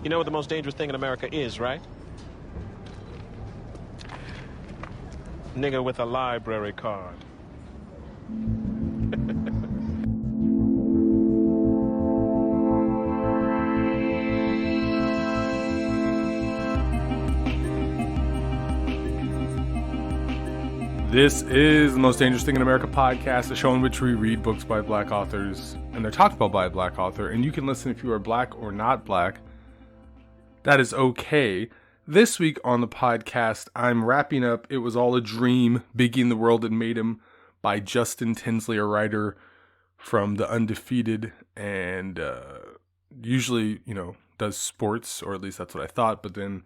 You know what the most dangerous thing in America is, right? Nigga with a library card. This is the Most Dangerous Thing in America podcast, a show in which we read books by black authors, and they're talked about by a black author, and you can listen if you are black or not black. That is okay. This week on the podcast, I'm wrapping up It Was All a Dream, Biggie and the World That Made Him by Justin Tinsley, a writer from The Undefeated, and usually, does sports, or at least that's what I thought, but then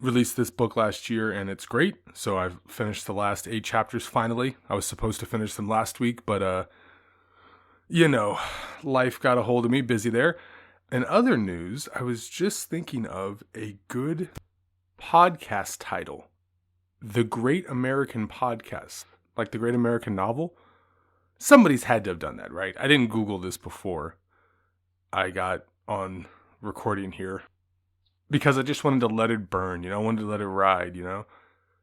released this book last year, and it's great. So I've finished the last 8 chapters finally. I was supposed to finish them last week, but life got a hold of me, busy there. In other news, I was just thinking of a good podcast title. The Great American Podcast. Like the Great American Novel. Somebody's had to have done that, right? I didn't Google this before I got on recording here, because I just wanted to let it burn, I wanted to let it ride,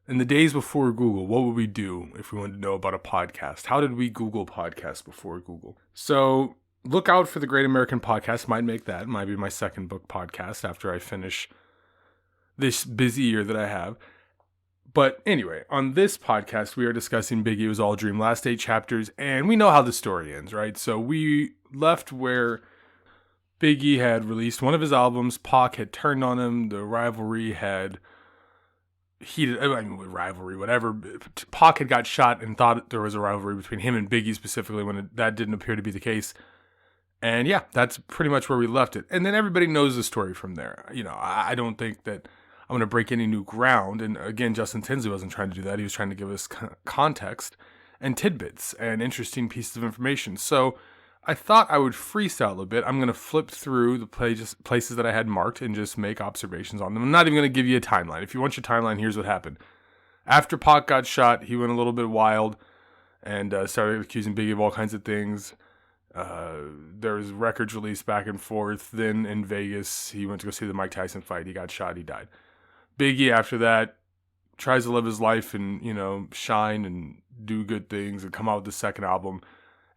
In the days before Google, what would we do if we wanted to know about a podcast? How did we Google podcasts before Google? So look out for the Great American Podcast. Might be my second book podcast after I finish this busy year that I have. But anyway, on this podcast, we are discussing Biggie, It Was All a Dream, last 8 chapters, and we know how the story ends, right? So we left where Biggie had released one of his albums. Pac had turned on him. The rivalry had heated. Rivalry, whatever. Pac had got shot and thought there was a rivalry between him and Biggie specifically when that didn't appear to be the case. And yeah, that's pretty much where we left it. And then everybody knows the story from there. I don't think that I'm going to break any new ground. And again, Justin Tinsley wasn't trying to do that. He was trying to give us context and tidbits and interesting pieces of information. So I thought I would freestyle a little bit. I'm going to flip through the places that I had marked and just make observations on them. I'm not even going to give you a timeline. If you want your timeline, here's what happened. After Pac got shot, he went a little bit wild and started accusing Biggie of all kinds of things. There was records released back and forth. Then in Vegas, he went to go see the Mike Tyson fight. He got shot. He died. Biggie, after that, tries to live his life and, shine and do good things and come out with the second album.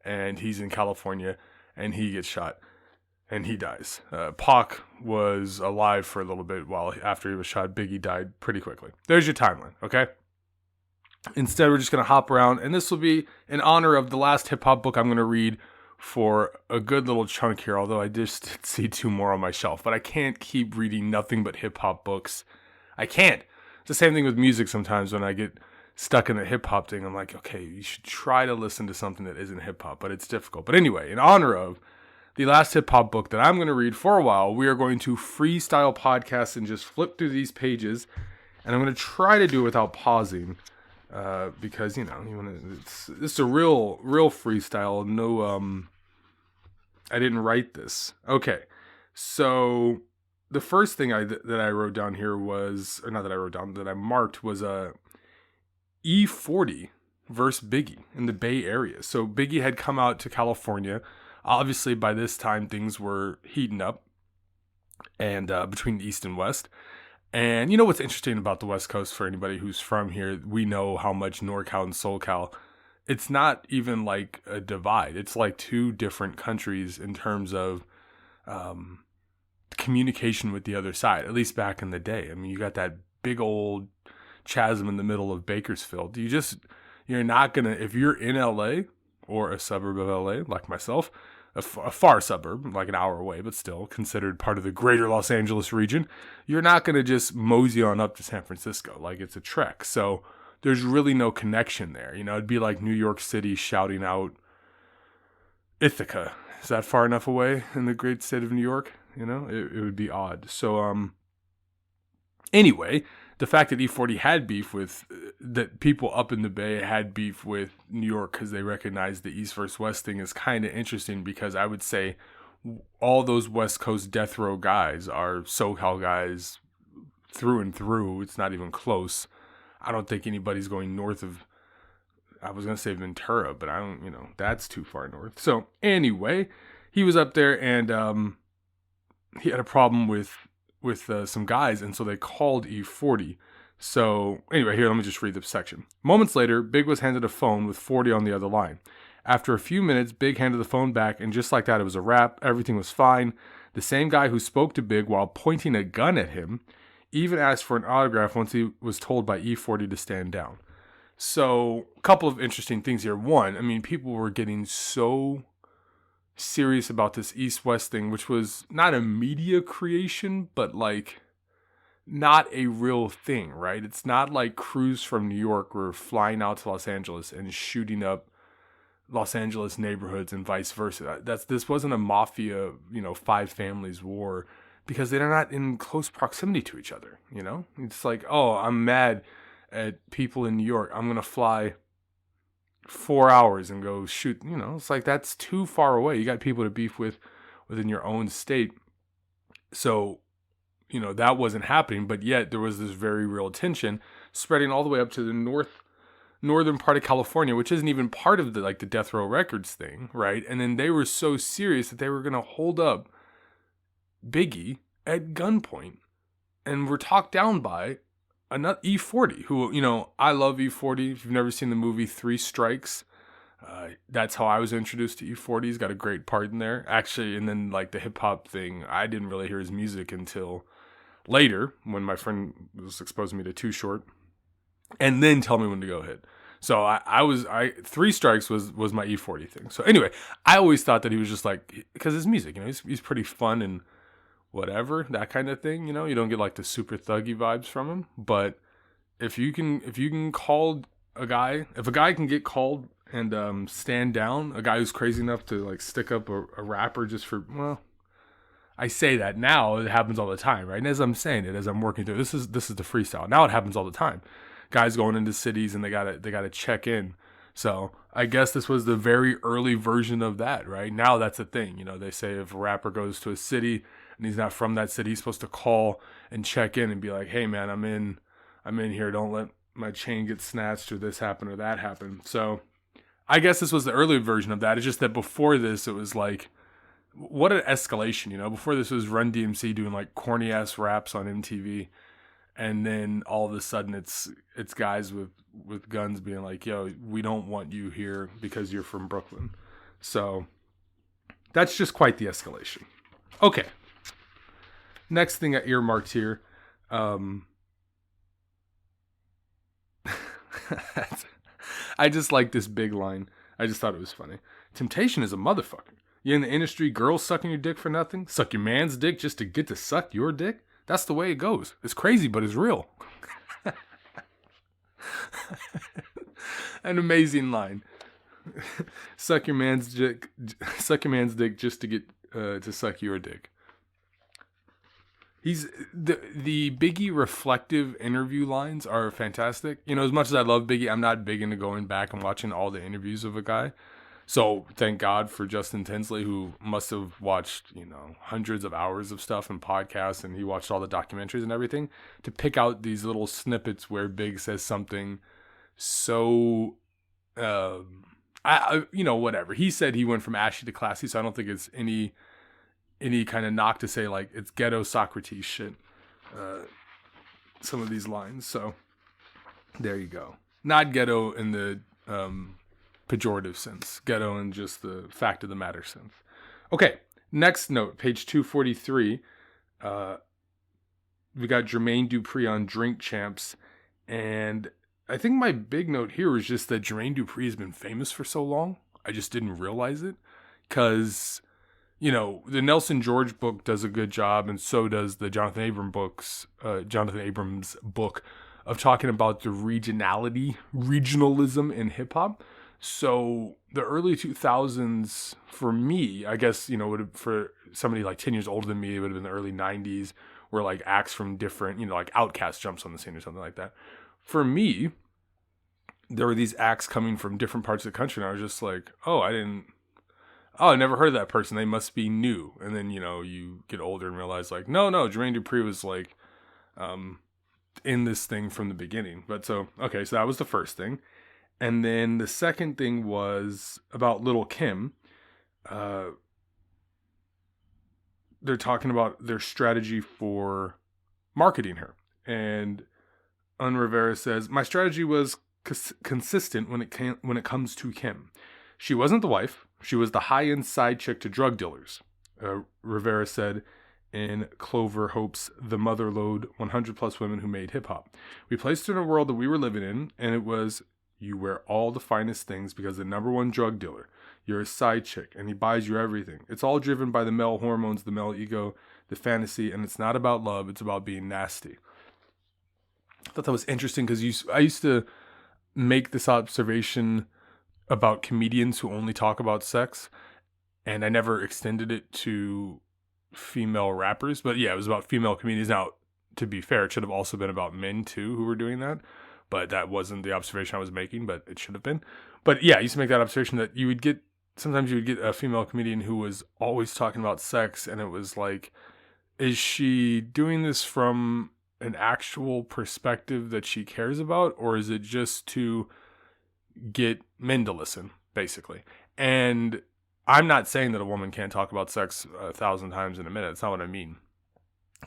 And he's in California, and he gets shot, and he dies. Pac was alive for a little bit while after he was shot. Biggie died pretty quickly. There's your timeline, okay? Instead, we're just going to hop around, and this will be in honor of the last hip-hop book I'm going to read for a good little chunk here, although I just did see 2 more on my shelf. But I can't keep reading nothing but hip-hop books. I can't. It's the same thing with music sometimes when I get stuck in the hip-hop thing. I'm like, okay, you should try to listen to something that isn't hip-hop, but it's difficult. But anyway, in honor of the last hip-hop book that I'm going to read for a while, we are going to freestyle podcast and just flip through these pages, and I'm going to try to do it without pausing, because, it's a real freestyle. No, I didn't write this. Okay, so the first thing that I wrote down here was, or not that I wrote down, that I marked was E40 versus Biggie in the Bay Area. So Biggie had come out to California. Obviously, by this time, things were heating up and between the East and West. And what's interesting about the West Coast, for anybody who's from here, we know how much NorCal and SoCal, it's not even like a divide. It's like 2 different countries in terms of communication with the other side, at least back in the day. I mean, you got that big old chasm in the middle of Bakersfield. You're not gonna, if you're in LA or a suburb of LA like myself, a far suburb, like an hour away, but still considered part of the greater Los Angeles region, you're not gonna just mosey on up to San Francisco like it's a trek. So there's really no connection there. It'd be like New York City shouting out Ithaca. Is that far enough away in the great state of New York? It would be odd. So anyway, the fact that E40 had beef with, that people up in the Bay had beef with New York because they recognized the East versus West thing is kind of interesting, because I would say all those West Coast death row guys are SoCal guys through and through. It's not even close. I don't think anybody's going north of, I was going to say Ventura, but I don't, that's too far north. So anyway, he was up there and he had a problem with some guys, and so they called E40. So anyway, here, let me just read the section. Moments later, Big was handed a phone with 40 on the other line. After a few minutes, Big handed the phone back, and just like that, it was a wrap. Everything was fine. The same guy who spoke to Big while pointing a gun at him even asked for an autograph once he was told by E40 to stand down. So, a couple of interesting things here. One, I mean, people were getting so serious about this East-West thing, which was not a media creation, but like not a real thing, right? It's not like crews from New York were flying out to Los Angeles and shooting up Los Angeles neighborhoods and vice versa. This wasn't a mafia, five families war, because they're not in close proximity to each other, It's like, oh, I'm mad at people in New York. I'm going to fly 4 hours and go shoot, It's like, that's too far away. You got people to beef with within your own state. So, that wasn't happening, but yet there was this very real tension spreading all the way up to the northern part of California, which isn't even part of the Death Row Records thing, right? And then they were so serious that they were going to hold up Biggie at gunpoint and were talked down by another E40, who, I love E40. If you've never seen the movie 3 Strikes, that's how I was introduced to E40. He's got a great part in there, actually. And then the hip hop thing, I didn't really hear his music until later when my friend was exposing me to Too Short, and then tell me when to go hit. So I 3 Strikes was my E40 thing. So anyway, I always thought that he was just because his music, he's pretty fun and whatever, that kind of thing. You don't get the super thuggy vibes from him. But if you can call a guy, if a guy can get called and stand down, a guy who's crazy enough to stick up a rapper just for, well, I say that now, it happens all the time, right? And as I'm saying it, as I'm working through, this is the freestyle. Now it happens all the time. Guys going into cities and they gotta check in. So I guess this was the very early version of that, right? Now that's a thing. They say if a rapper goes to a city and he's not from that city, he's supposed to call and check in and be like, hey man, I'm in here. Don't let my chain get snatched or this happen or that happen. So I guess this was the early version of that. It's just that before this, it was what an escalation, Before this was Run DMC doing corny ass raps on MTV. And then all of a sudden it's guys with guns being like, yo, we don't want you here because you're from Brooklyn. So that's just quite the escalation. Okay. Next thing I earmarked here. I just like this big line. I just thought it was funny. Temptation is a motherfucker. You in the industry, girls sucking your dick for nothing? Suck your man's dick just to get to suck your dick? That's the way it goes. It's crazy, but it's real. An amazing line. Suck your man's dick just to get to suck your dick. He's the Biggie reflective interview lines are fantastic. As much as I love Biggie, I'm not big into going back and watching all the interviews of a guy. So thank God for Justin Tinsley, who must have watched, hundreds of hours of stuff and podcasts, and he watched all the documentaries and everything to pick out these little snippets where Big says something so, whatever. He said he went from ashy to classy, so I don't think it's any kind of knock to say it's ghetto Socrates shit. Some of these lines, so there you go. Not ghetto in the pejorative sense, ghetto in just the fact of the matter sense. Okay, next note, page 243. We got Jermaine Dupri on Drink Champs, and I think my big note here was just that Jermaine Dupri has been famous for so long. I just didn't realize it, because the Nelson George book does a good job, and so does the Jonathan Abrams book of talking about the regionalism in hip hop. So the early 2000s for me, I guess, for somebody 10 years older than me, it would have been the early 90s, where acts from different, Outkast jumps on the scene or something like that. For me, there were these acts coming from different parts of the country, and I was just like, I never heard of that person. They must be new. And then, you get older and realize no, Jermaine Dupri was in this thing from the beginning. But so that was the first thing. And then the second thing was about Lil' Kim. they're talking about their strategy for marketing her. And Rivera says, my strategy was consistent when it comes to Kim. She wasn't the wife. She was the high-end side chick to drug dealers. Rivera said in Clover Hope's The Motherlode 100 Plus Women Who Made Hip Hop. We placed her in a world that we were living in, and it was, you wear all the finest things because the number one drug dealer. You're a side chick, and he buys you everything. It's all driven by the male hormones, the male ego, the fantasy, and it's not about love. It's about being nasty. I thought that was interesting because I used to make this observation about comedians who only talk about sex, and I never extended it to female rappers. But yeah, it was about female comedians. Now, to be fair, it should have also been about men too who were doing that, but that wasn't the observation I was making, but it should have been. But yeah, I used to make that observation that sometimes you would get a female comedian who was always talking about sex, and it was like, is she doing this from an actual perspective that she cares about, or is it just to get men to listen, basically? And I'm not saying that a woman can't talk about sex 1,000 times in a minute. That's not what I mean.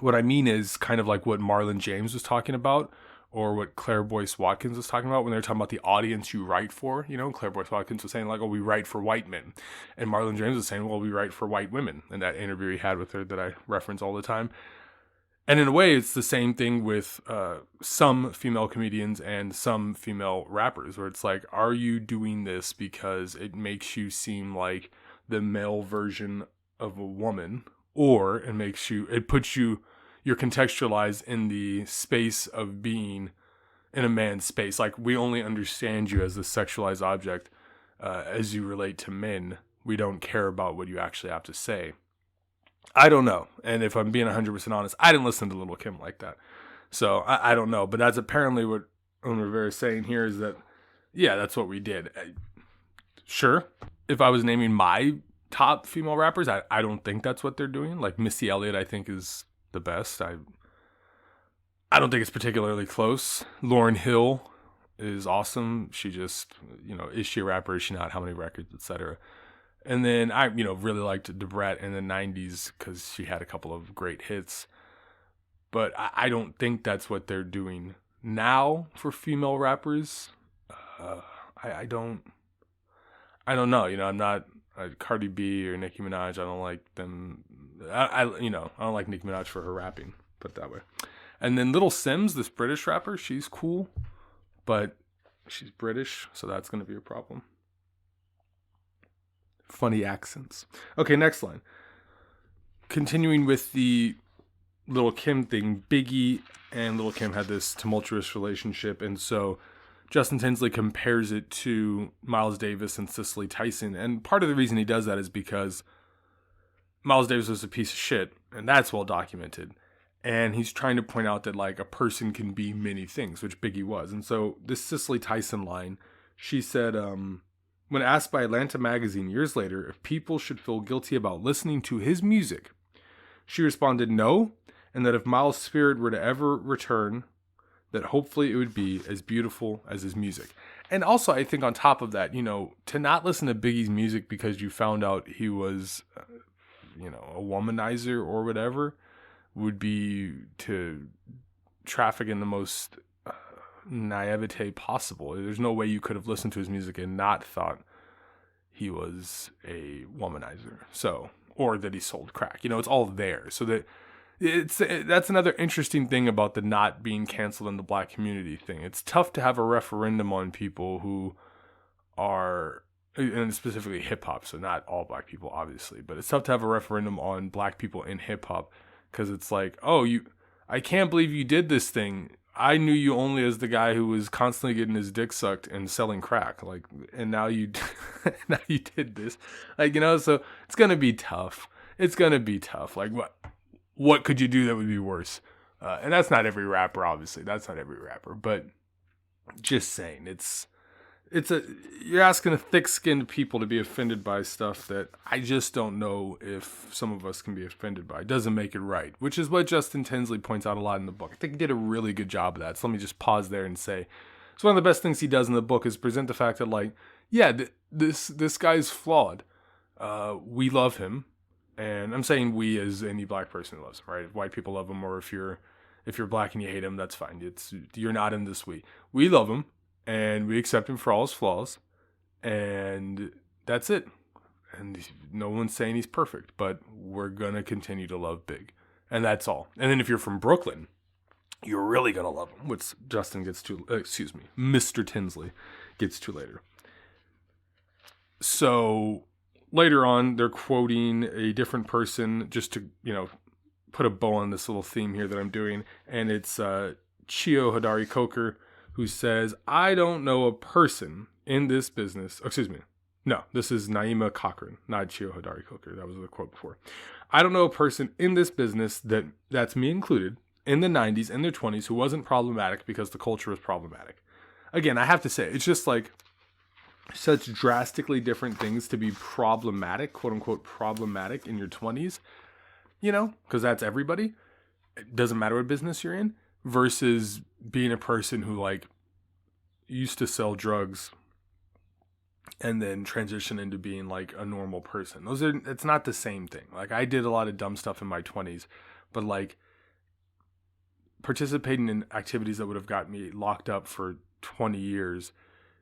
What I mean is kind of like what Marlon James was talking about, or what Claire Boyce Watkins was talking about when they were talking about the audience you write for. You know, Claire Boyce Watkins was saying like, oh, we write for white men. And Marlon James was saying, well, we write for white women, in that interview he had with her that I reference all the time. And in a way, it's the same thing with some female comedians and some female rappers, where it's like, are you doing this because it makes you seem like the male version of a woman, or you're contextualized in the space of being in a man's space. Like, we only understand you as a sexualized object as you relate to men. We don't care about what you actually have to say. I don't know. And if I'm being 100% honest, I didn't listen to Little Kim like that. So I don't know. But that's apparently what Rivera is saying here, is that, yeah, that's what we did. Sure. If I was naming my top female rappers, I don't think that's what they're doing. Like Missy Elliott, I think, is the best. I don't think it's particularly close. Lauryn Hill is awesome. She just, is she a rapper? Is she not? How many records, etc. And then I, really liked Debrat in the 90s because she had a couple of great hits. But I don't think that's what they're doing now for female rappers. I don't know. I'm not Cardi B or Nicki Minaj. I don't like them. I don't like Nicki Minaj for her rapping, put it that way. And then Little Sims, this British rapper, she's cool, but she's British, so that's going to be a problem. Funny accents. Okay, next line. Continuing with the Lil' Kim thing, Biggie and Lil' Kim had this tumultuous relationship, and so Justin Tinsley compares it to Miles Davis and Cicely Tyson. And part of the reason he does that is because Miles Davis was a piece of shit, and that's well documented. And he's trying to point out that, like, a person can be many things, which Biggie was. And so this Cicely Tyson line, she said, when asked by Atlanta Magazine years later if people should feel guilty about listening to his music, she responded no, and that if Miles' spirit were to ever return, that hopefully it would be as beautiful as his music. And also, I think on top of that, to not listen to Biggie's music because you found out he was, a womanizer or whatever, would be to traffic in the most naivete possible. There's no way you could have listened to his music and not thought he was a womanizer. So, or that he sold crack. It's all there. So that that's another interesting thing about the not being canceled in the black community thing. It's tough to have a referendum on people who are, and specifically hip hop, so not all black people, obviously, but it's tough to have a referendum on black people in hip hop because it's like, I can't believe you did this thing. I knew you only as the guy who was constantly getting his dick sucked and selling crack, like, and now you did this, so it's gonna be tough. It's gonna be tough. Like, what could you do that would be worse? And that's not every rapper, obviously. That's not every rapper, but just saying, you're asking a thick-skinned people to be offended by stuff that I just don't know if some of us can be offended by. It doesn't make it right, which is what Justin Tinsley points out a lot in the book. I think he did a really good job of that. So let me just pause there and say, it's one of the best things he does in the book is present the fact that, like, yeah, this guy's flawed. We love him, And I'm saying we as any black person who loves him, right? If white people love him, or if you're black and you hate him, that's fine. You're not in this we. We love him, and we accept him for all his flaws, and that's it. And no one's saying he's perfect, but we're gonna continue to love Big, and that's all. And then if you're from Brooklyn, you're really gonna love him, which Mr. Tinsley gets to later. So later on, they're quoting a different person just to, put a bow on this little theme here that I'm doing. And it's Chio Hodari Coker, who says, I don't know a person in this business. Excuse me. No, this is Naima Cochran, not Chio Hodari Coker. That was the quote before. I don't know a person in this business, that's me included, in the 90s and their 20s who wasn't problematic because the culture was problematic. Again, I have to say, it's just like such drastically different things to be problematic, quote unquote problematic in your 20s, because that's everybody. It doesn't matter what business you're in, versus being a person who like used to sell drugs and then transition into being like a normal person. It's not the same thing. Like I did a lot of dumb stuff in my 20s, but like participating in activities that would have got me locked up for 20 years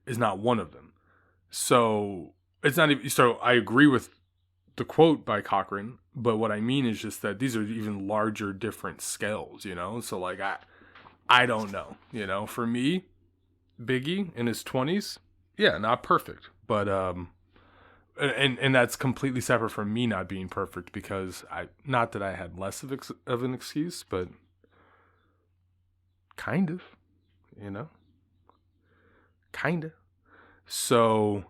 is not one of them. So it's not even, so I agree with the quote by Cochran, but what I mean is just that these are even larger, different scales, So like, I don't know, for me, Biggie in his 20s, yeah, not perfect, but, and that's completely separate from me not being perfect, because not that I had less of an excuse, but kind of, kind of. So,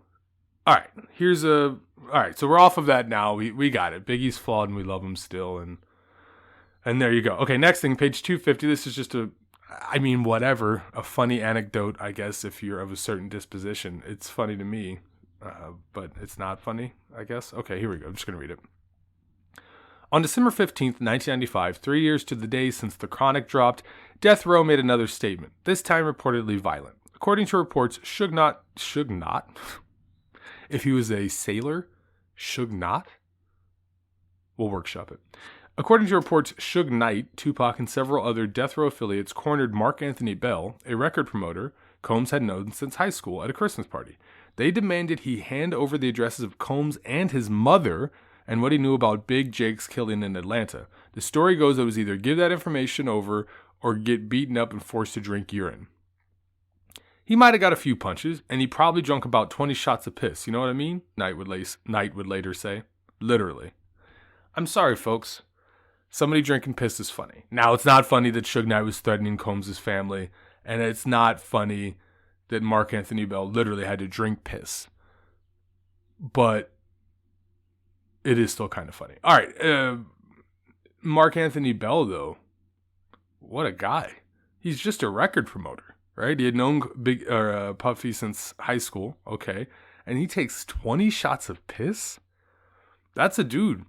all right. So we're off of that now. We got it. Biggie's flawed and we love him still. And there you go. Okay. Next thing, page 250. This is just a funny anecdote, I guess, if you're of a certain disposition. It's funny to me, but it's not funny, I guess. Okay. Here we go. I'm just going to read it. On December 15th, 1995, 3 years to the day since The Chronic dropped, Death Row made another statement, this time reportedly violent. According to reports, Suge Knight, if he was a sailor, Suge Knight? We'll workshop it. According to reports, Suge Knight, Tupac, and several other Death Row affiliates cornered Mark Anthony Bell, a record promoter Combs had known since high school, at a Christmas party. They demanded he hand over the addresses of Combs and his mother and what he knew about Big Jake's killing in Atlanta. The story goes that it was either give that information over or get beaten up and forced to drink urine. He might have got a few punches, and he probably drunk about 20 shots of piss. You know what I mean? Knight would later say. Literally. I'm sorry, folks. Somebody drinking piss is funny. Now, it's not funny that Suge Knight was threatening Combs' family, and it's not funny that Mark Anthony Bell literally had to drink piss. But it is still kind of funny. All right. Mark Anthony Bell, though, what a guy. He's just a record promoter. Right, he had known Puffy since high school. Okay, and he takes 20 shots of piss. That's a dude.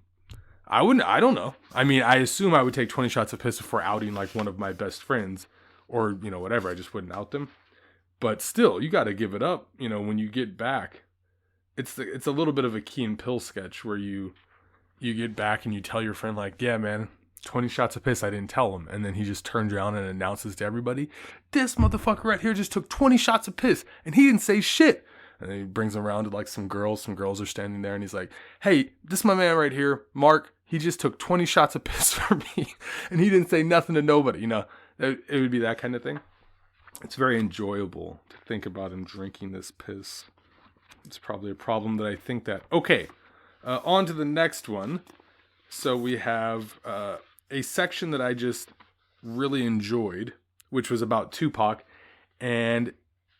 I don't know. I mean, I assume I would take 20 shots of piss before outing like one of my best friends, or whatever. I just wouldn't out them. But still, you got to give it up. When you get back, it's a little bit of a Key and Peele sketch where you get back and you tell your friend like, yeah, man, 20 shots of piss, I didn't tell him. And then he just turns around and announces to everybody, this motherfucker right here just took 20 shots of piss and he didn't say shit. And then he brings them around to like some girls are standing there and he's like, hey, this is my man right here, Mark. He just took 20 shots of piss for me and he didn't say nothing to nobody. It would be that kind of thing. It's very enjoyable to think about him drinking this piss. It's probably a problem that I think that. Okay, on to the next one. So we have a section that I just really enjoyed, which was about Tupac, and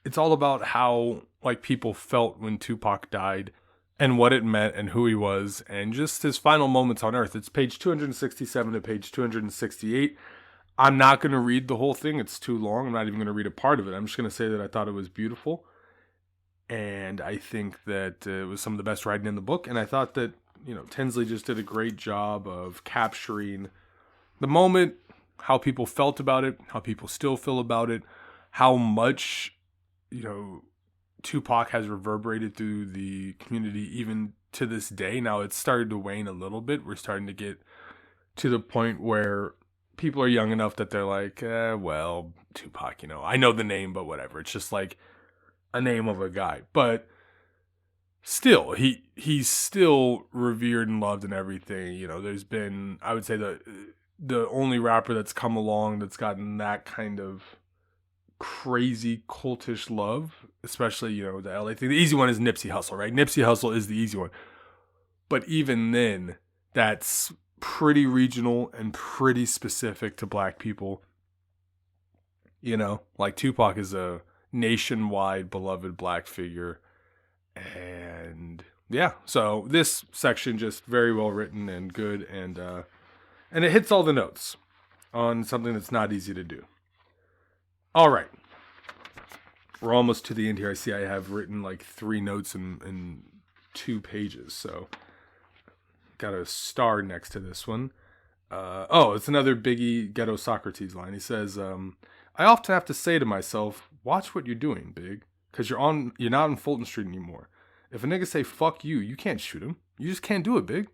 it's all about how like people felt when Tupac died and what it meant and who he was and just his final moments on earth. It's page 267 to page 268. I'm not going to read the whole thing. It's too long. I'm not even going to read a part of it. I'm just going to say that I thought it was beautiful, and I think that it was some of the best writing in the book, and I thought that Tinsley just did a great job of capturing the moment, how people felt about it, how people still feel about it, how much, Tupac has reverberated through the community even to this day. Now it's started to wane a little bit. We're starting to get to the point where people are young enough that they're like, well, Tupac, I know the name, but whatever. It's just like a name of a guy. But still, he's still revered and loved and everything. There's been, I would say, the only rapper that's come along that's gotten that kind of crazy cultish love, especially, the LA thing. The easy one is Nipsey Hussle, right? Nipsey Hussle is the easy one. But even then, that's pretty regional and pretty specific to black people. Like Tupac is a nationwide beloved black figure. And yeah, so this section just very well written and good, and it hits all the notes on something that's not easy to do. All right. We're almost to the end here. I see I have written like 3 notes in 2 pages, so got a star next to this one. It's another Biggie Ghetto Socrates line. He says, I often have to say to myself, watch what you're doing, Big, because you're not on Fulton Street anymore. If a nigga say fuck you, you can't shoot him. You just can't do it, Big.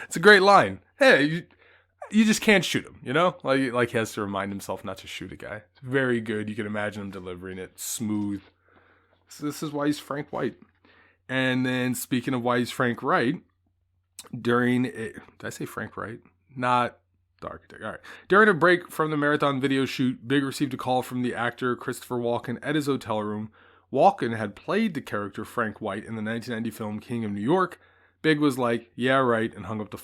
It's a great line. Hey, you just can't shoot him, Like he has to remind himself not to shoot a guy. It's very good. You can imagine him delivering it smooth. So this is why he's Frank White. And then speaking of why he's Frank Wright, did I say Frank Wright? Not the architect. All right. During a break from the marathon video shoot, Big received a call from the actor Christopher Walken at his hotel room. Walken had played the character Frank White in the 1990 film King of New York. Big was like, yeah, right, and hung up the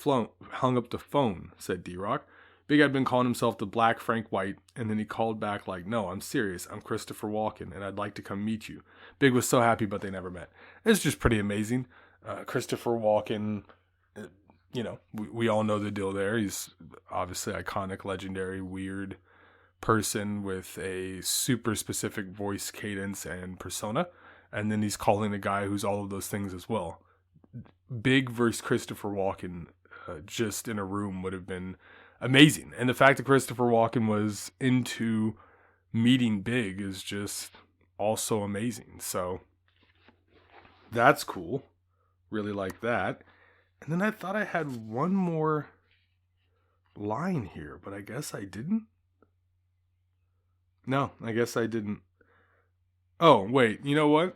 phone, said D-Rock. Big had been calling himself the Black Frank White, and then he called back like, no, I'm serious. I'm Christopher Walken, and I'd like to come meet you. Big was so happy, but they never met. It's just pretty amazing. Christopher Walken, we all know the deal there. He's obviously iconic, legendary, weird person with a super specific voice cadence and persona. And then he's calling a guy who's all of those things as well. Big versus Christopher Walken just in a room would have been amazing. And the fact that Christopher Walken was into meeting Big is just also amazing. So that's cool. Really like that. And then I thought I had one more line here, but I guess I didn't. No, I guess I didn't. Oh, wait, you know what?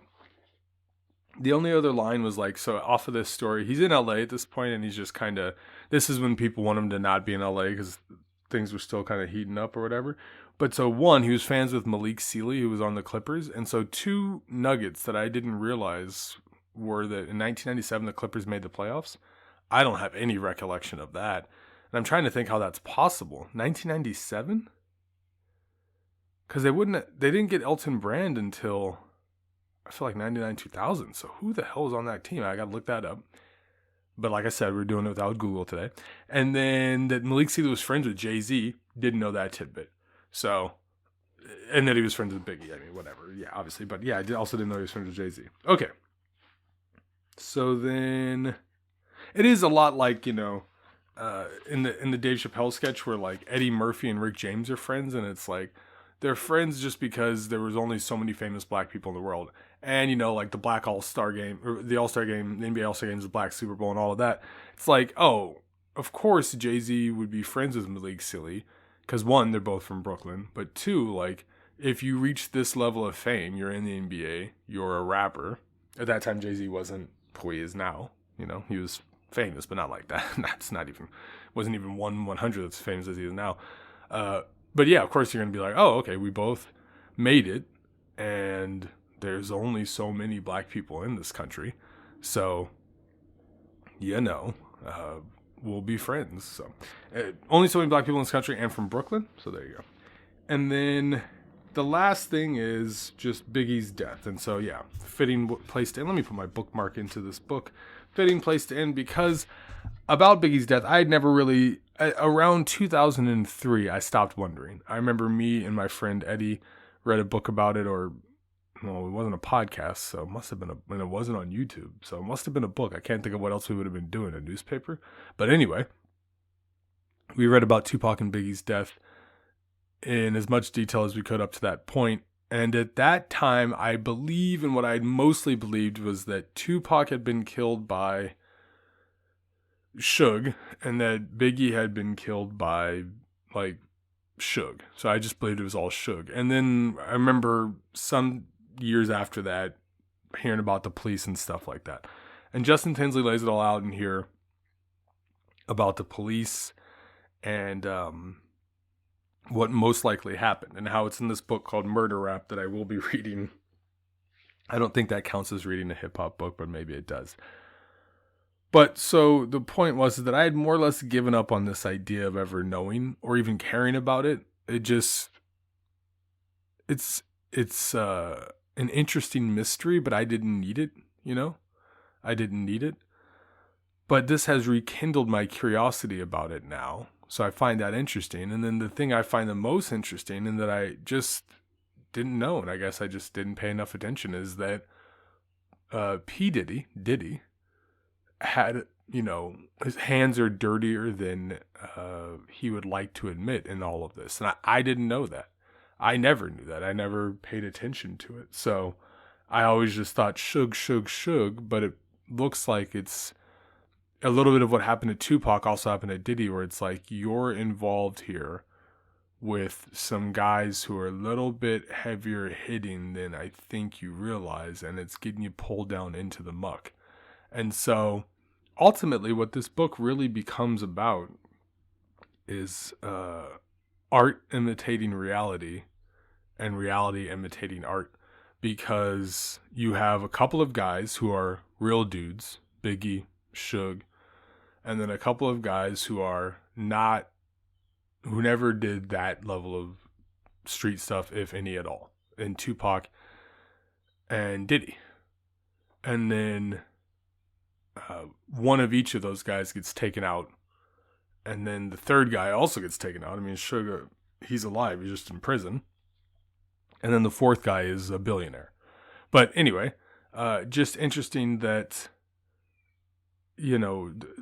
The only other line was like, so off of this story, he's in LA at this point, and he's just kind of, this is when people want him to not be in LA because things were still kind of heating up or whatever. But so one, he was fans with Malik Sealy, who was on the Clippers. And so 2 nuggets that I didn't realize were that in 1997, the Clippers made the playoffs. I don't have any recollection of that. And I'm trying to think how that's possible. 1997? Because they didn't get Elton Brand until, I feel like 99, 2000. So who the hell was on that team? I got to look that up. But like I said, we're doing it without Google today. And then that Malik Sealy was friends with Jay-Z. Didn't know that tidbit. So, and that he was friends with Biggie. I mean, whatever. Yeah, obviously. But yeah, I also didn't know he was friends with Jay-Z. Okay. So then, it is a lot like, in the Dave Chappelle sketch where like Eddie Murphy and Rick James are friends. And it's like, they're friends just because there was only so many famous black people in the world. And, like the Black All-Star Game, or the All-Star Game, the NBA All-Star Game is the Black Super Bowl and all of that. It's like, oh, of course Jay-Z would be friends with Malik Sealy. Because 1, they're both from Brooklyn. But 2, like, if you reach this level of fame, you're in the NBA, you're a rapper. At that time, Jay-Z wasn't who he is now. He was famous, but not like that. Wasn't even 1/100th as famous as he is now. But yeah, of course you're going to be like, oh, okay, we both made it, and there's only so many black people in this country. So, we'll be friends. So, only so many black people in this country and from Brooklyn. So there you go. And then the last thing is just Biggie's death. And so, yeah, fitting place to end. Let me put my bookmark into this book. Fitting place to end because about Biggie's death, I had never really, around 2003, I stopped wondering. I remember me and my friend Eddie read a book about it, or, well, it wasn't a podcast, so it must have been and it wasn't on YouTube, so it must have been a book. I can't think of what else we would have been doing, a newspaper. But anyway, we read about Tupac and Biggie's death in as much detail as we could up to that point, And at that time, I believe, and what I mostly believed, was that Tupac had been killed by Suge, and that Biggie had been killed by, like, Suge. So I just believed it was all Suge. And then I remember some years after that, hearing about the police and stuff like that. And Justin Tinsley lays it all out in here about the police and what most likely happened, and how it's in this book called Murder Rap that I will be reading. I don't think that counts as reading a hip-hop book, but maybe it does. But so the point was that I had more or less given up on this idea of ever knowing or even caring about it. It's an interesting mystery, but I didn't need it, I didn't need it. But this has rekindled my curiosity about it now. So I find that interesting. And then the thing I find the most interesting, and that I just didn't know, and I guess I just didn't pay enough attention, is that Diddy, had, his hands are dirtier than he would like to admit in all of this. And I didn't know that. I never knew that. I never paid attention to it. So I always just thought Suge, but it looks like it's a little bit of what happened to Tupac also happened to Diddy, where it's like you're involved here with some guys who are a little bit heavier hitting than I think you realize, and it's getting you pulled down into the muck. And so ultimately what this book really becomes about is art imitating reality and reality imitating art, because you have a couple of guys who are real dudes, Biggie, Suge, and then a couple of guys who are not, who never did that level of street stuff, if any at all, in Tupac and Diddy. And then one of each of those guys gets taken out, and then the third guy also gets taken out. I mean, Sugar, he's alive, he's just in prison. And then the fourth guy is a billionaire. But anyway, just interesting that,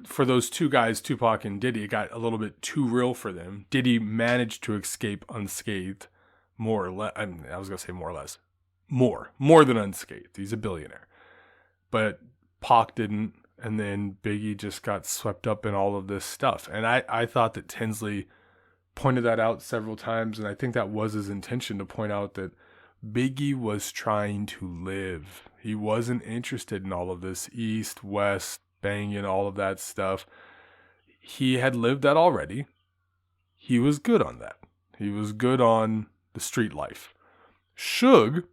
for those two guys, Tupac and Diddy, it got a little bit too real for them. Diddy managed to escape unscathed, more or less. I was going to say more or less. More than unscathed. He's a billionaire. But Pac didn't, and then Biggie just got swept up in all of this stuff. And I thought that Tinsley pointed that out several times, and I think that was his intention, to point out that Biggie was trying to live. He wasn't interested in all of this East, West, banging, all of that stuff. He had lived that already. He was good on that. He was good on the street life. Suge,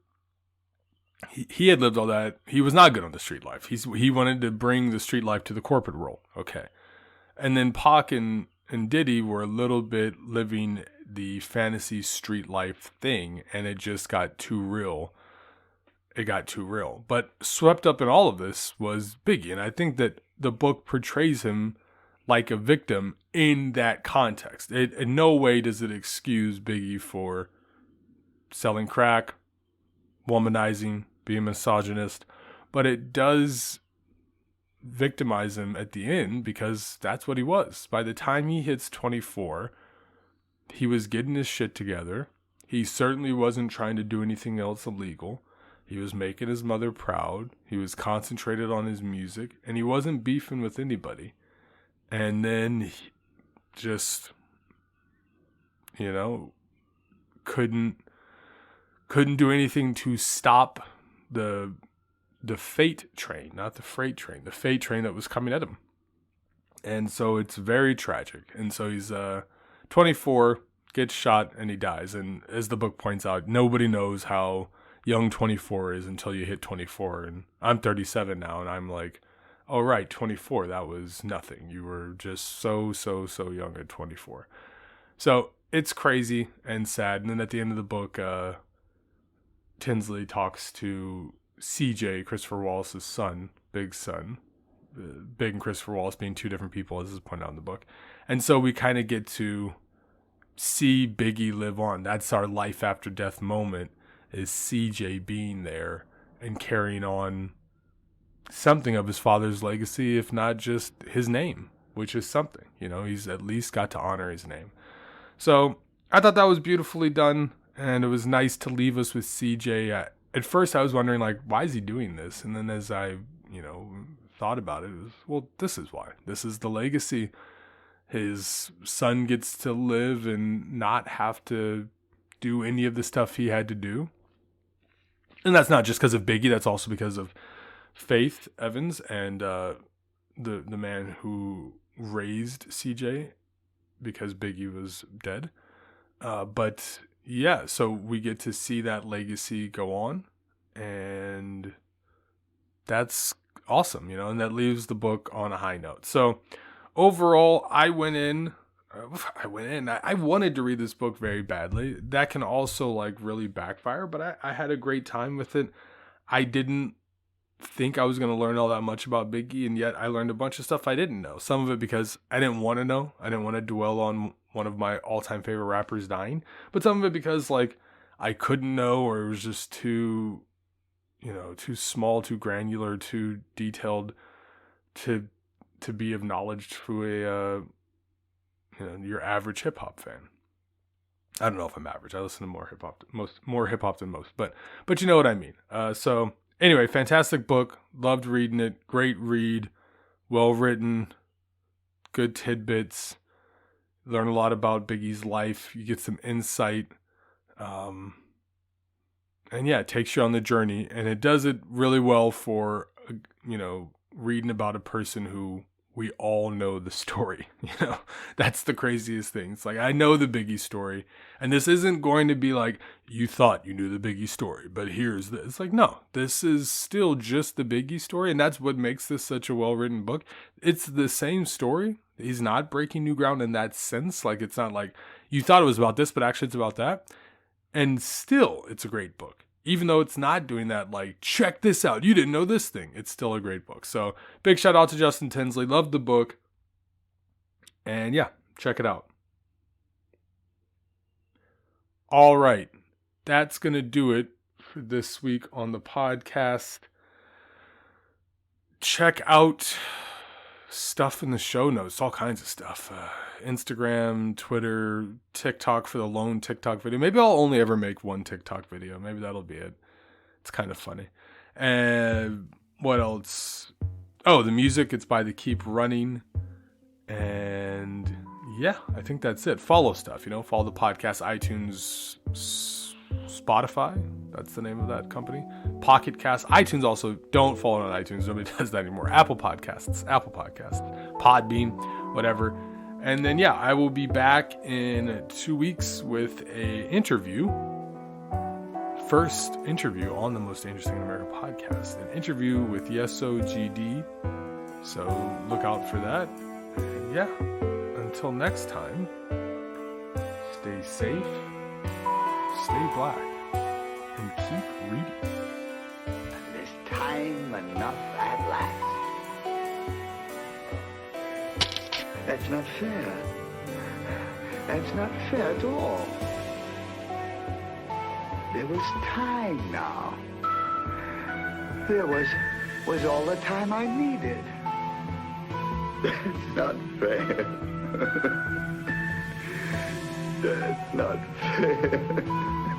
he had lived all that. He was not good on the street life. He wanted to bring the street life to the corporate world. Okay. And then Pac and Diddy were a little bit living the fantasy street life thing, and it just got too real. It got too real. But swept up in all of this was Biggie, and I think that the book portrays him like a victim in that context. In no way does it excuse Biggie for selling crack, womanizing, being misogynist, but it does victimize him at the end, because that's what he was. By the time he hits 24, he was getting his shit together. He certainly wasn't trying to do anything else illegal. He was making his mother proud. He was concentrated on his music, and he wasn't beefing with anybody. And then he just, couldn't do anything to stop the fate train, not the freight train, the fate train that was coming at him. And so it's very tragic. And so he's 24, gets shot, and he dies. And as the book points out, nobody knows how young 24 is until you hit 24. And I'm 37 now, and I'm like, oh, right, 24, that was nothing. You were just so young at 24. So it's crazy and sad. And then at the end of the book, Tinsley talks to CJ, Christopher Wallace's son, Big's son. Big and Christopher Wallace being two different people, as is pointed out in the book. And so we kind of get to see Biggie live on. That's our life after death moment, is CJ being there and carrying on something of his father's legacy, if not just his name, which is something. He's at least got to honor his name. So I thought that was beautifully done. And it was nice to leave us with CJ. At first I was wondering, like, why is he doing this? And then as I, thought about it, it was, well, this is why. This is the legacy. His son gets to live and not have to do any of the stuff he had to do. And that's not just because of Biggie. That's also because of Faith Evans and the man who raised CJ, because Biggie was dead. But yeah, so we get to see that legacy go on, and that's awesome, and that leaves the book on a high note. So overall, I wanted to read this book very badly. That can also like really backfire, but I had a great time with it. I didn't think I was going to learn all that much about Biggie, and yet I learned a bunch of stuff I didn't know. Some of it because I didn't want to know. I didn't want to dwell on one of my all-time favorite rappers dying. But some of it because like I couldn't know, or it was just too small, too granular, too detailed to be of knowledge to a your average hip hop fan. I don't know if I'm average. I listen to more hip hop than most, but you know what I mean. So anyway, fantastic book. Loved reading it. Great read. Well written. Good tidbits. Learn a lot about Biggie's life. You get some insight. And yeah, it takes you on the journey, and it does it really well for, reading about a person who we all know the story. That's the craziest thing. It's like, I know the Biggie story, and this isn't going to be like, you thought you knew the Biggie story, but here's this. It's like, no, this is still just the Biggie story, and that's what makes this such a well-written book. It's the same story. He's not breaking new ground in that sense. Like, it's not like you thought it was about this, but actually it's about that. And still, it's a great book. Even though it's not doing that, like, check this out, you didn't know this thing. It's still a great book. So, big shout out to Justin Tinsley. Loved the book. And yeah, check it out. All right. That's going to do it for this week on the podcast. Check out stuff in the show notes, all kinds of stuff. Instagram, Twitter, TikTok for the lone TikTok video. Maybe I'll only ever make one TikTok video. Maybe that'll be it. It's kind of funny. And what else? Oh, the music, it's by TheKeepRunning. And yeah, I think that's it. Follow stuff, follow the podcast, iTunes, Spotify. That's the name of that company. Pocket Cast. iTunes also. Don't follow on iTunes. Nobody does that anymore. Apple Podcasts. Podbean. Whatever. And then, yeah, I will be back in 2 weeks with a interview. First interview on the Most Dangerous Thing in America podcast. An interview with YesOGD. So look out for that. And yeah, until next time, stay safe, stay black, and keep reading. This time enough at last. That's not fair. That's not fair at all. There was time now. There was all the time I needed. That's not fair. That's not fair.